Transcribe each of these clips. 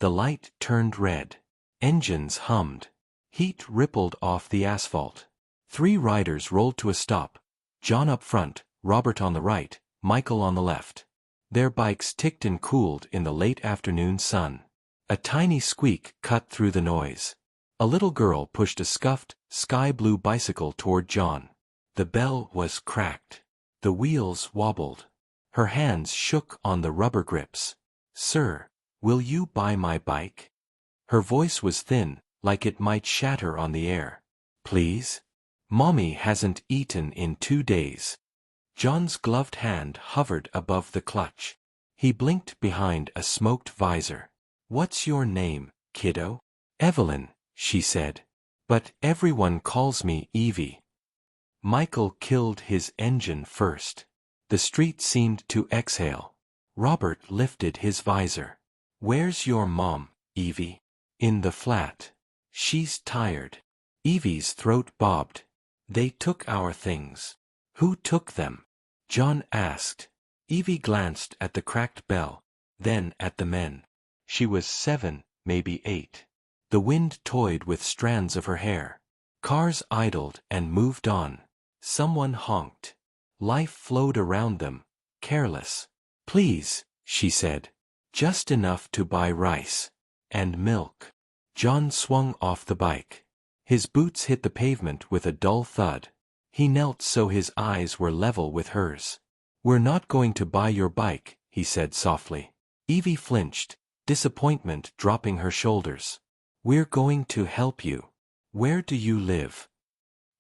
The light turned red. Engines hummed. Heat rippled off the asphalt. 3 riders rolled to a stop. John up front, Robert on the right, Michael on the left. Their bikes ticked and cooled in the late afternoon sun. A tiny squeak cut through the noise. A little girl pushed a scuffed, sky-blue bicycle toward John. The bell was cracked. The wheels wobbled. Her hands shook on the rubber grips. "Sir, will you buy my bike?" Her voice was thin, like it might shatter on the air. "Please? Mommy hasn't eaten in 2 days." John's gloved hand hovered above the clutch. He blinked behind a smoked visor. "What's your name, kiddo?" "Evelyn," she said. "But everyone calls me Evie." Michael killed his engine first. The street seemed to exhale. Robert lifted his visor. "Where's your mom, Evie?" "In the flat. She's tired." Evie's throat bobbed. "They took our things." "Who took them?" John asked. Evie glanced at the cracked bell, then at the men. She was 7, maybe 8. The wind toyed with strands of her hair. Cars idled and moved on. Someone honked. Life flowed around them, careless. "Please," she said. "Just enough to buy rice. And milk." John swung off the bike. His boots hit the pavement with a dull thud. He knelt so his eyes were level with hers. "We're not going to buy your bike," he said softly. Evie flinched, disappointment dropping her shoulders. "We're going to help you. Where do you live?"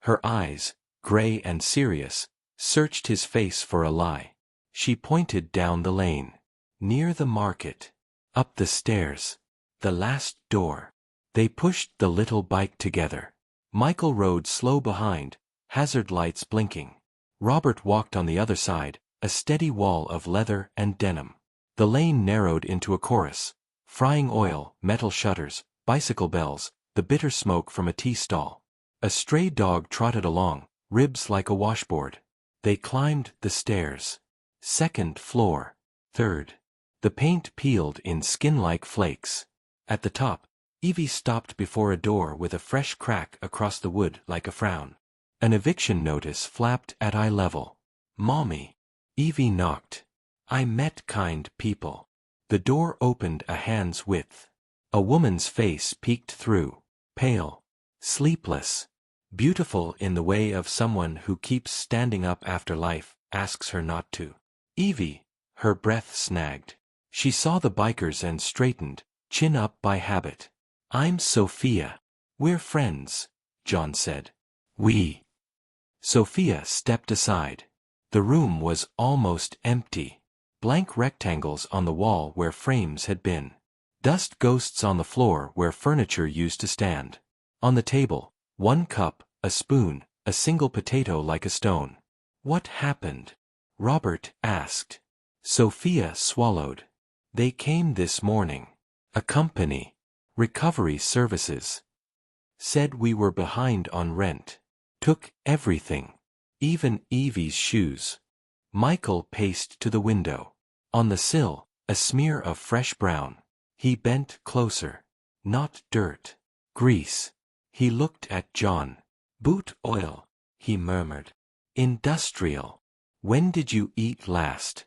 Her eyes, gray and serious, searched his face for a lie. She pointed down the lane. "Near the market. Up the stairs. The last door." They pushed the little bike together. Michael rode slow behind, hazard lights blinking. Robert walked on the other side, a steady wall of leather and denim. The lane narrowed into a chorus. Frying oil, metal shutters, bicycle bells, the bitter smoke from a tea stall. A stray dog trotted along, ribs like a washboard. They climbed the stairs. 2nd floor. 3rd. The paint peeled in skin-like flakes. At the top, Evie stopped before a door with a fresh crack across the wood like a frown. An eviction notice flapped at eye level. "Mommy." Evie knocked. "I met kind people." The door opened a hand's width. A woman's face peeked through. Pale. Sleepless. Beautiful in the way of someone who keeps standing up after life asks her not to. "Evie." Her breath snagged. She saw the bikers and straightened, chin up by habit. "I'm Sophia." "We're friends," John said. "We." Sophia stepped aside. The room was almost empty. Blank rectangles on the wall where frames had been. Dust ghosts on the floor where furniture used to stand. On the table, 1 cup, a spoon, a single potato like a stone. "What happened?" Robert asked. Sophia swallowed. "They came this morning. A company. Recovery Services. Said we were behind on rent. Took everything. Even Evie's shoes." Michael paced to the window. On the sill, a smear of fresh brown. He bent closer. "Not dirt. Grease." He looked at John. "Boot oil," he murmured. "Industrial. When did you eat last?"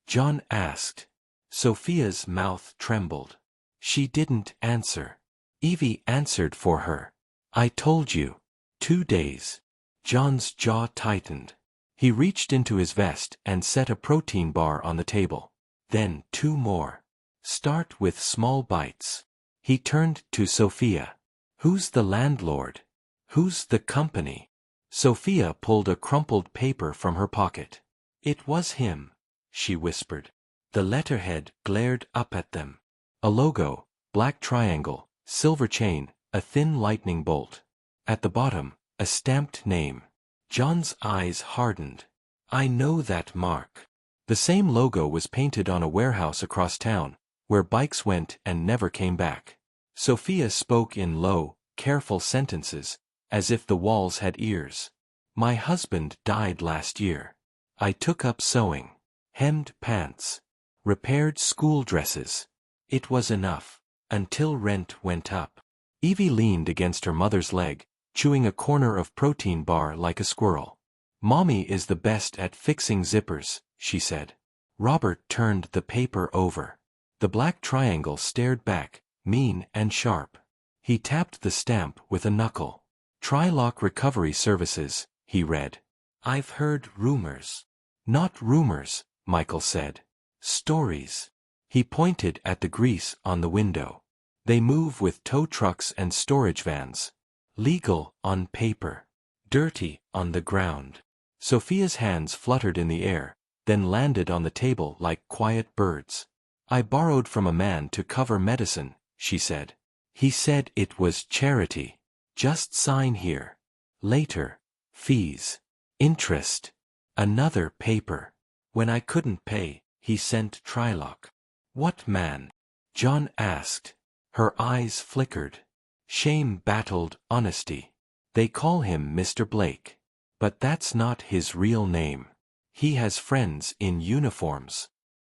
John asked. Sophia's mouth trembled. She didn't answer. Evie answered for her. "I told you. 2 days." John's jaw tightened. He reached into his vest and set a protein bar on the table. Then 2 more. "Start with small bites." He turned to Sophia. "Who's the landlord? Who's the company?" Sophia pulled a crumpled paper from her pocket. "It was him," she whispered. The letterhead glared up at them. A logo, black triangle, silver chain, a thin lightning bolt. At the bottom, a stamped name. John's eyes hardened. "I know that mark." The same logo was painted on a warehouse across town, where bikes went and never came back. Sophia spoke in low, careful sentences, as if the walls had ears. "My husband died last year. I took up sewing. Hemmed pants. Repaired school dresses. It was enough. until rent went up. Evie leaned against her mother's leg, chewing a corner of protein bar like a squirrel. Mommy is the best at fixing zippers, she said. Robert turned the paper over. The black triangle stared back, mean and sharp. He tapped the stamp with a knuckle. Tri-Lock Recovery Services, he read. I've heard rumors. Not rumors, Michael said. Stories. He pointed at the grease on the window. They move with tow trucks and storage vans. Legal on paper. Dirty on the ground. Sophia's hands fluttered in the air, then landed on the table like quiet birds. I borrowed from a man to cover medicine, she said. He said it was charity. Just sign here. Later. Fees. Interest. Another paper. When I couldn't pay, he sent Tri-Lock. What man? John asked. Her eyes flickered. Shame battled honesty. They call him Mr. Blake. But that's not his real name. He has friends in uniforms.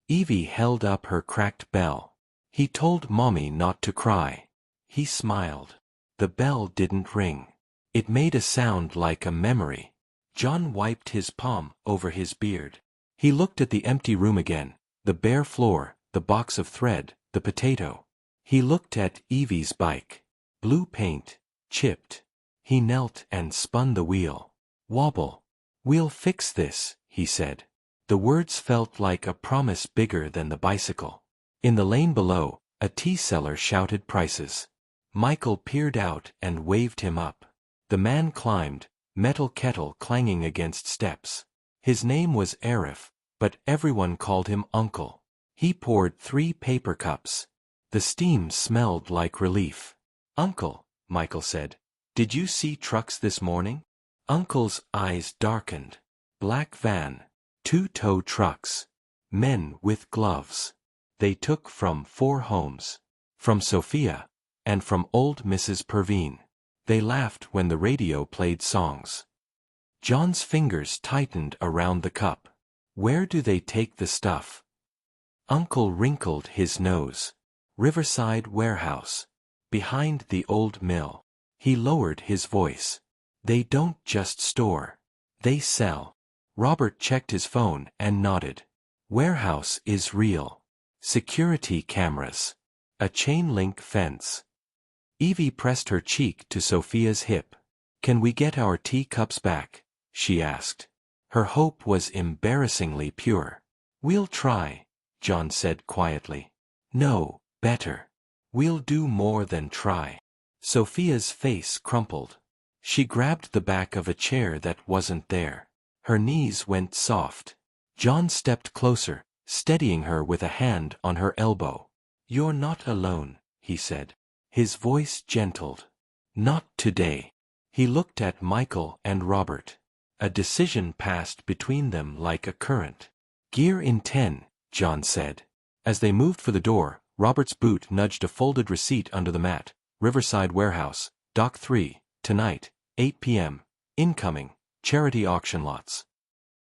Evie held up her cracked bell. He told Mommy not to cry. He smiled. The bell didn't ring. It made a sound like a memory. John wiped his palm over his beard. He looked at the empty room again, the bare floor, the box of thread, the potato. He looked at Evie's bike. Blue paint, chipped. He knelt and spun the wheel. Wobble. We'll fix this, he said. The words felt like a promise bigger than the bicycle. In the lane below, a tea seller shouted prices. Michael peered out and waved him up. The man climbed, metal kettle clanging against steps. His name was Arif, but everyone called him Uncle. He poured 3 paper cups. The steam smelled like relief. Uncle, Michael said, did you see trucks this morning? Uncle's eyes darkened. Black van. 2 tow trucks. Men with gloves. They took from 4 homes. From Sophia. And from old Mrs. Pervine. They laughed when the radio played songs. John's fingers tightened around the cup. Where do they take the stuff? Uncle wrinkled his nose. Riverside Warehouse. Behind the old mill. He lowered his voice. They don't just store. They sell. Robert checked his phone and nodded. Warehouse is real. Security cameras. A chain-link fence. Evie pressed her cheek to Sophia's hip. Can we get our teacups back? She asked. Her hope was embarrassingly pure. We'll try, John said quietly. No, better. We'll do more than try. Sophia's face crumpled. She grabbed the back of a chair that wasn't there. Her knees went soft. John stepped closer, steadying her with a hand on her elbow. You're not alone, he said. His voice gentled. Not today. He looked at Michael and Robert. A decision passed between them like a current. Gear in 10, John said. As they moved for the door, Robert's boot nudged a folded receipt under the mat. Riverside Warehouse, Dock 3, tonight, 8 p.m., incoming, charity auction lots.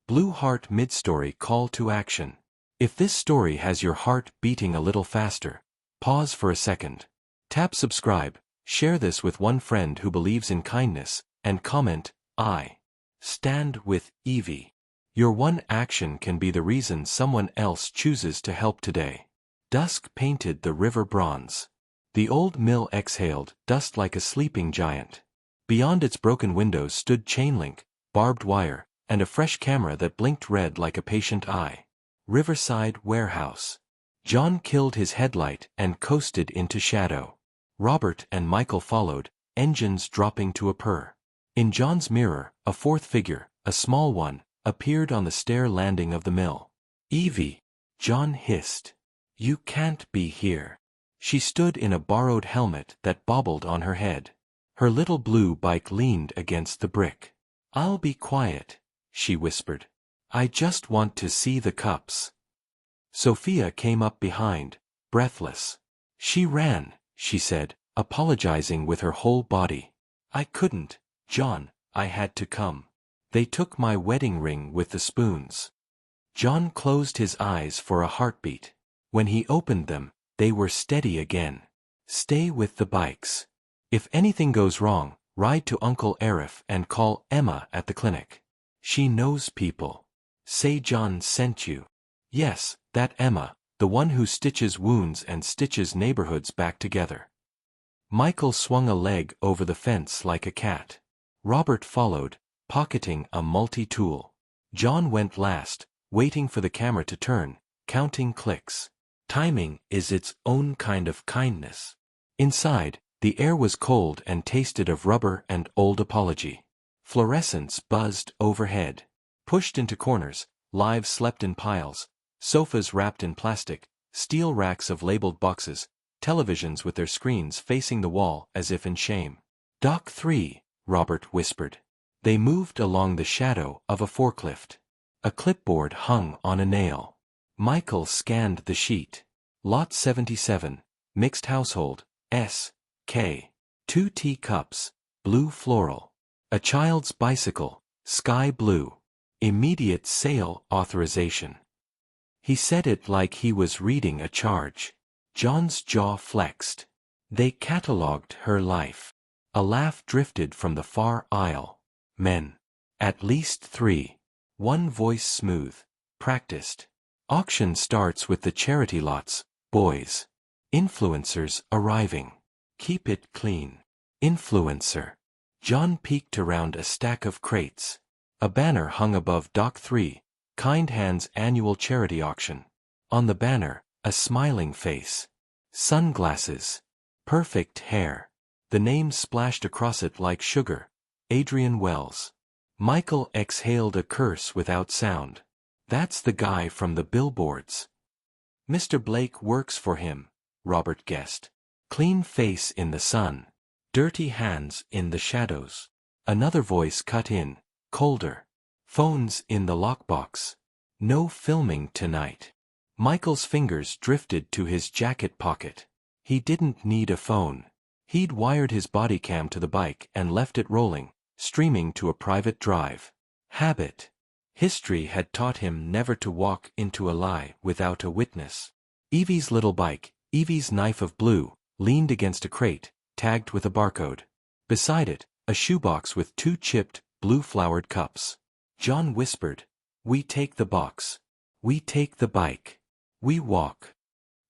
Blue Heart mid-story call to action. If this story has your heart beating a little faster, pause for a second. Tap subscribe, share this with one friend who believes in kindness, and comment, I stand with Evie. Your one action can be the reason someone else chooses to help today. Dusk painted the river bronze. The old mill exhaled dust like a sleeping giant. Beyond its broken windows stood chain link, barbed wire, and a fresh camera that blinked red like a patient eye. Riverside Warehouse. John killed his headlight and coasted into shadow. Robert and Michael followed, engines dropping to a purr. In John's mirror, a 4th figure, a small one, appeared on the stair landing of the mill. Evie, John hissed. You can't be here. She stood in a borrowed helmet that bobbled on her head. Her little blue bike leaned against the brick. I'll be quiet, she whispered. I just want to see the cups. Sophia came up behind, breathless. She ran, she said, apologizing with her whole body. I couldn't, John, I had to come. They took my wedding ring with the spoons. John closed his eyes for a heartbeat. When he opened them, they were steady again. Stay with the bikes. If anything goes wrong, ride to Uncle Arif and call Emma at the clinic. She knows people. Say John sent you. Yes, that Emma, the one who stitches wounds and stitches neighborhoods back together. Michael swung a leg over the fence like a cat. Robert followed, pocketing a multi-tool. John went last, waiting for the camera to turn, counting clicks. Timing is its own kind of kindness. Inside, the air was cold and tasted of rubber and old apology. Fluorescents buzzed overhead. Pushed into corners, lives slept in piles, sofas wrapped in plastic, steel racks of labeled boxes, televisions with their screens facing the wall as if in shame. Dock 3, Robert whispered. They moved along the shadow of a forklift. A clipboard hung on a nail. Michael scanned the sheet. Lot 77, mixed household, S.K. 2 teacups, blue floral. A child's bicycle, sky blue. Immediate sale authorization. He said it like he was reading a charge. John's jaw flexed. They catalogued her life. A laugh drifted from the far aisle. Men. At least 3. One voice smooth. Practiced. Auction starts with the charity lots, boys. Influencers arriving. Keep it clean. Influencer. John peeked around a stack of crates. A banner hung above Dock 3, Kind Hands Annual Charity Auction. On the banner, a smiling face. Sunglasses. Perfect hair. The name splashed across it like sugar. Adrian Wells. Michael exhaled a curse without sound. That's the guy from the billboards. Mr. Blake works for him, Robert guessed. Clean face in the sun. Dirty hands in the shadows. Another voice cut in, colder. Phones in the lockbox. No filming tonight. Michael's fingers drifted to his jacket pocket. He didn't need a phone. He'd wired his body cam to the bike and left it rolling, streaming to a private drive. Habit. History had taught him never to walk into a lie without a witness. Evie's little bike, Evie's knife of blue, leaned against a crate, tagged with a barcode. Beside it, a shoebox with 2 chipped, blue-flowered cups. John whispered, "We take the box. We take the bike. We walk."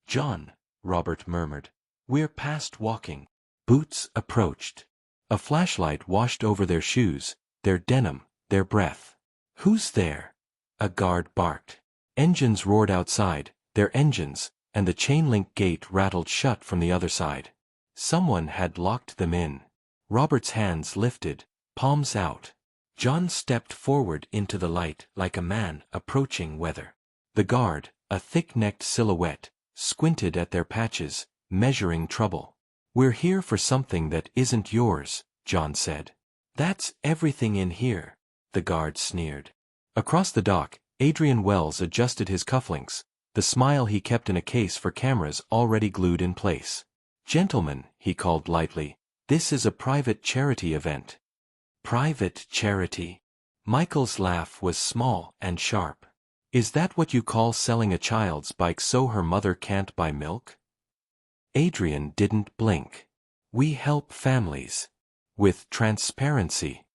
"John," Robert murmured, "we're past walking." Boots approached. A flashlight washed over their shoes, their denim, their breath. "Who's there?" A guard barked. Engines roared outside, their engines, and the chain-link gate rattled shut from the other side. Someone had locked them in. Robert's hands lifted, palms out. John stepped forward into the light like a man approaching weather. The guard, a thick-necked silhouette, squinted at their patches, measuring trouble. "We're here for something that isn't yours," John said. "That's everything in here," the guard sneered. Across the dock, Adrian Wells adjusted his cufflinks, the smile he kept in a case for cameras already glued in place. "Gentlemen," he called lightly, "this is a private charity event." "Private charity?" Michael's laugh was small and sharp. "Is that what you call selling a child's bike so her mother can't buy milk?" Adrian didn't blink. "We help families. With transparency."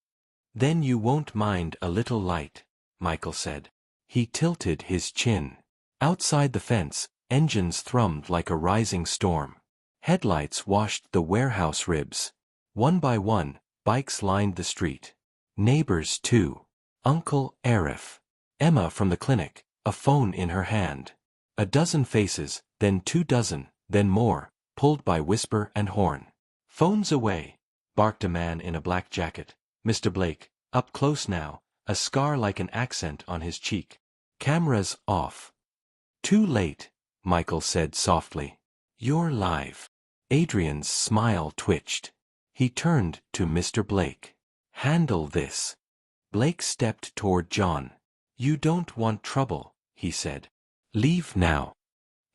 "Then you won't mind a little light," Michael said. He tilted his chin. Outside the fence, engines thrummed like a rising storm. Headlights washed the warehouse ribs. One by one, bikes lined the street. Neighbors too. Uncle Arif. Emma from the clinic, a phone in her hand. A dozen faces, then 2 dozen, then more, pulled by whisper and horn. "Phones away," barked a man in a black jacket. "Mr. Blake, up close now, a scar like an accent on his cheek. Cameras off." "Too late," Michael said softly. "You're live." Adrian's smile twitched. He turned to Mr. Blake. "Handle this." Blake stepped toward John. "You don't want trouble," he said. "Leave now."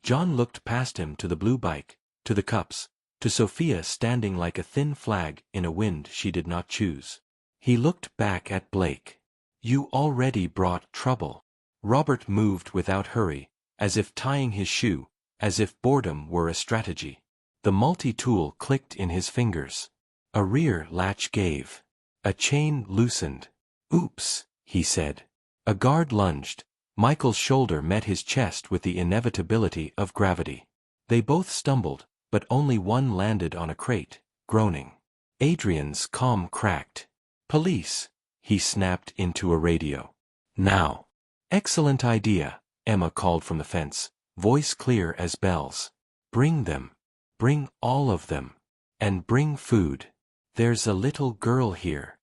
John looked past him to the blue bike, to the cups, to Sophia standing like a thin flag in a wind she did not choose. He looked back at Blake. "You already brought trouble." Robert moved without hurry, as if tying his shoe, as if boredom were a strategy. The multi-tool clicked in his fingers. A rear latch gave. A chain loosened. "Oops," he said. A guard lunged. Michael's shoulder met his chest with the inevitability of gravity. They both stumbled, but only one landed on a crate, groaning. Adrian's calm cracked. "Police," he snapped into a radio. "Now." "Excellent idea," Emma called from the fence, voice clear as bells. "Bring them. Bring all of them. And bring food. There's a little girl here."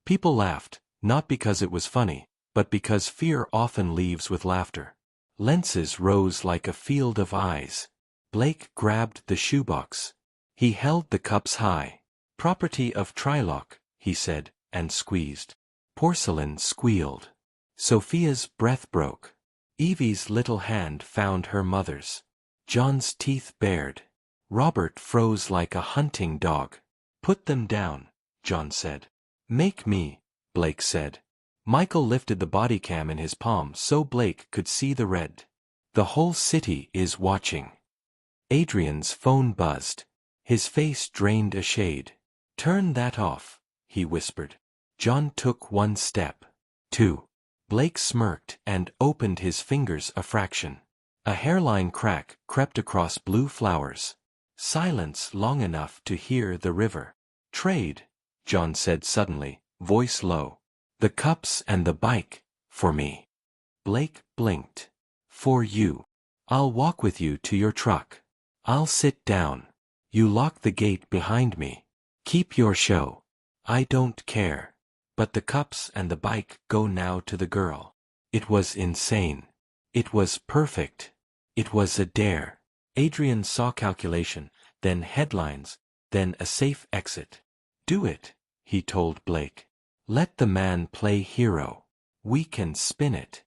People laughed, not because it was funny, but because fear often leaves with laughter. Lenses rose like a field of eyes. Blake grabbed the shoebox. He held the cups high. "Property of Trylock," he said, and squeezed. Porcelain squealed. Sophia's breath broke. Evie's little hand found her mother's. John's teeth bared. Robert froze like a hunting dog. "Put them down," John said. "Make me," Blake said. Michael lifted the body cam in his palm so Blake could see the red. "The whole city is watching." Adrian's phone buzzed. His face drained a shade. "Turn that off," he whispered. John took one step. Two. Blake smirked and opened his fingers a fraction. A hairline crack crept across blue flowers. Silence long enough to hear the river. "Trade," John said suddenly, voice low. "The cups and the bike, for me." Blake blinked. "For you. I'll walk with you to your truck. I'll sit down. You lock the gate behind me. Keep your show. I don't care. But the cups and the bike go now to the girl." It was insane. It was perfect. It was a dare. Adrian saw calculation, then headlines, then a safe exit. "Do it," he told Blake. "Let the man play hero. We can spin it."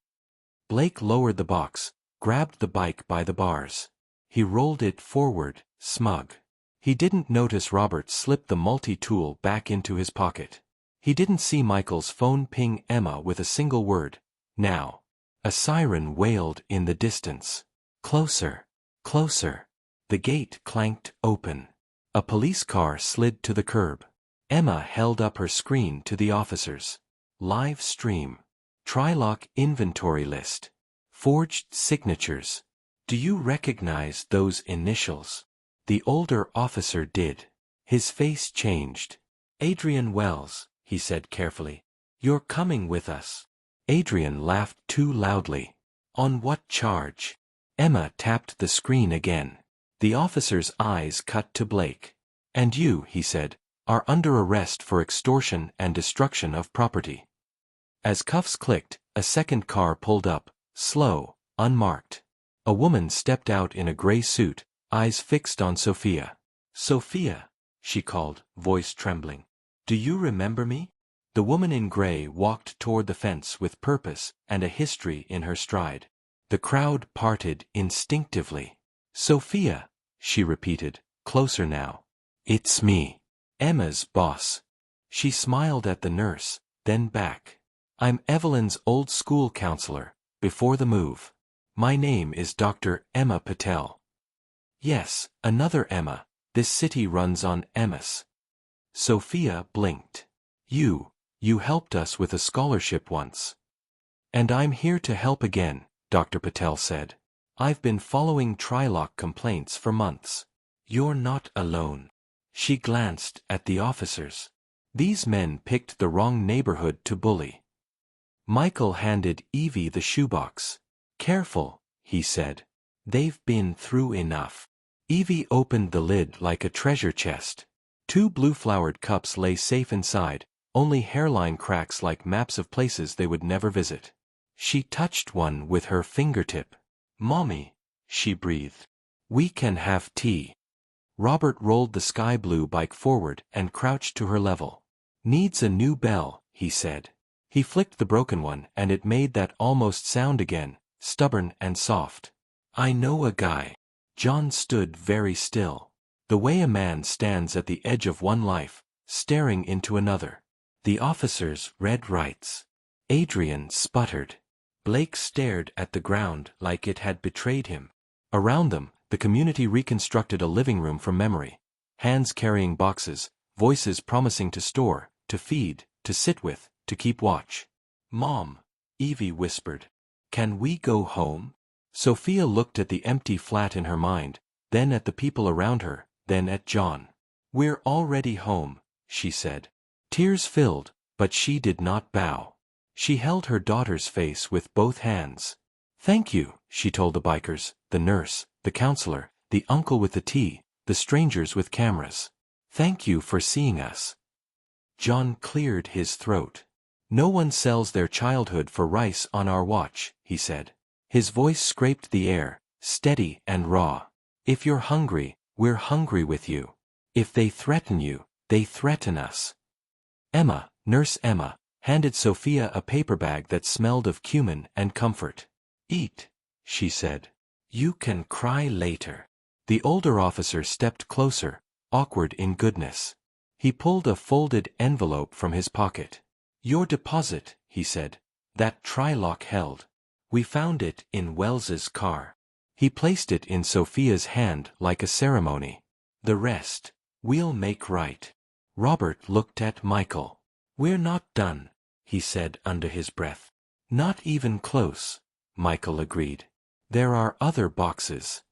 Blake lowered the box, grabbed the bike by the bars. He rolled it forward, smug. He didn't notice Robert slip the multi-tool back into his pocket. He didn't see Michael's phone ping Emma with a single word. Now. A siren wailed in the distance. Closer. Closer. The gate clanked open. A police car slid to the curb. Emma held up her screen to the officers. Live stream. Trylock inventory list. Forged signatures. "Do you recognize those initials?" The older officer did. His face changed. "Adrian Wells," he said carefully. "You're coming with us." Adrian laughed too loudly. "On what charge?" Emma tapped the screen again. The officer's eyes cut to Blake. "And you," he said, "are under arrest for extortion and destruction of property." As cuffs clicked, a second car pulled up, slow, unmarked. A woman stepped out in a gray suit, eyes fixed on Sophia. "Sophia," she called, voice trembling. "Do you remember me?" The woman in gray walked toward the fence with purpose and a history in her stride. The crowd parted instinctively. "Sophia," she repeated, closer now. "It's me. Emma's boss." She smiled at the nurse, then back. "I'm Evelyn's old school counselor, before the move. My name is Dr. Emma Patel." "Yes, another Emma. This city runs on Emmas." Sophia blinked. You helped us with a scholarship once." "And I'm here to help again," Dr. Patel said. "I've been following Trylock complaints for months." "You're not alone." She glanced at the officers. These men picked the wrong neighborhood to bully. Michael handed Evie the shoebox. "Careful," he said. "They've been through enough." Evie opened the lid like a treasure chest. 2 blue-flowered cups lay safe inside, only hairline cracks like maps of places they would never visit. She touched one with her fingertip. "Mommy," she breathed. "We can have tea." Robert rolled the sky blue bike forward and crouched to her level. "Needs a new bell," he said. He flicked the broken one and it made that almost sound again, stubborn and soft. "I know a guy." John stood very still. The way a man stands at the edge of one life, staring into another. The officers read rights. Adrian sputtered. Blake stared at the ground like it had betrayed him. Around them, the community reconstructed a living room from memory. Hands carrying boxes, voices promising to store, to feed, to sit with, to keep watch. "Mom," Evie whispered. "Can we go home?" Sophia looked at the empty flat in her mind, then at the people around her, then at John. "We're already home," she said. Tears filled, but she did not bow. She held her daughter's face with both hands. "Thank you," she told the bikers, the nurse, the counselor, the uncle with the tea, the strangers with cameras. "Thank you for seeing us." John cleared his throat. "No one sells their childhood for rice on our watch," he said. His voice scraped the air, steady and raw. "If you're hungry, we're hungry with you. If they threaten you, they threaten us." Emma, Nurse Emma, handed Sophia a paper bag that smelled of cumin and comfort. "Eat," she said. "You can cry later." The older officer stepped closer, awkward in goodness. He pulled a folded envelope from his pocket. "Your deposit," he said. "That Trylock held. We found it in Wells's car." He placed it in Sophia's hand like a ceremony. "The rest, we'll make right." Robert looked at Michael. "We're not done," he said under his breath. "Not even close," Michael agreed. "There are other boxes."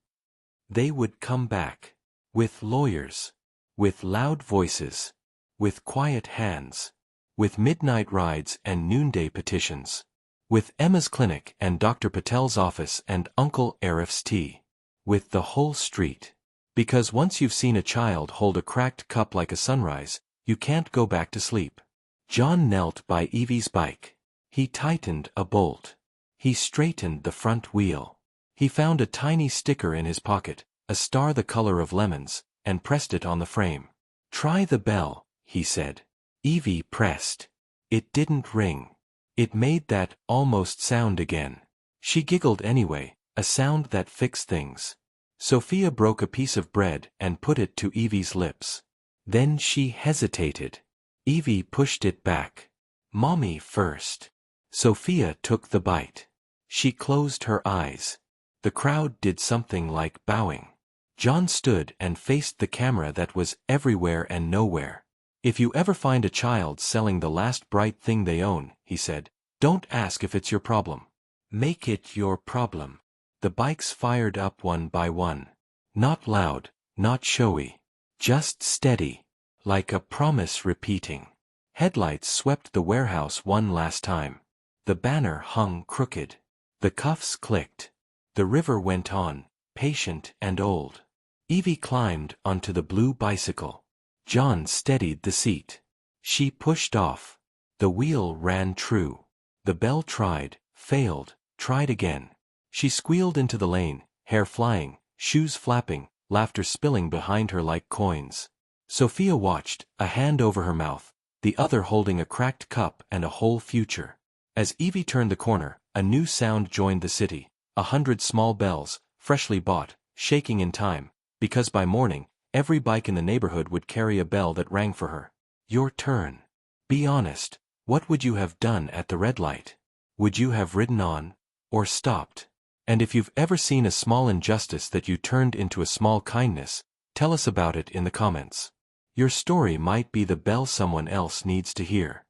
They would come back. With lawyers. With loud voices. With quiet hands. With midnight rides and noonday petitions. With Emma's clinic and Dr. Patel's office and Uncle Arif's tea. With the whole street. Because once you've seen a child hold a cracked cup like a sunrise, you can't go back to sleep. John knelt by Evie's bike. He tightened a bolt. He straightened the front wheel. He found a tiny sticker in his pocket, a star the color of lemons, and pressed it on the frame. "Try the bell," he said. Evie pressed. It didn't ring. It made that almost sound again. She giggled anyway, a sound that fixed things. Sophia broke a piece of bread and put it to Evie's lips. Then she hesitated. Evie pushed it back. "Mommy first." Sophia took the bite. She closed her eyes. The crowd did something like bowing. John stood and faced the camera that was everywhere and nowhere. "If you ever find a child selling the last bright thing they own," he said, "don't ask if it's your problem. Make it your problem." The bikes fired up one by one. Not loud, not showy. Just steady. Like a promise repeating. Headlights swept the warehouse one last time. The banner hung crooked. The cuffs clicked. The river went on, patient and old. Evie climbed onto the blue bicycle. John steadied the seat. She pushed off. The wheel ran true. The bell tried, failed, tried again. She squealed into the lane, hair flying, shoes flapping, laughter spilling behind her like coins. Sophia watched, a hand over her mouth, the other holding a cracked cup and a whole future. As Evie turned the corner, a new sound joined the city, 100 small bells, freshly bought, shaking in time, because by morning, every bike in the neighborhood would carry a bell that rang for her. Your turn. Be honest, what would you have done at the red light? Would you have ridden on? Or stopped? And if you've ever seen a small injustice that you turned into a small kindness, tell us about it in the comments. Your story might be the bell someone else needs to hear.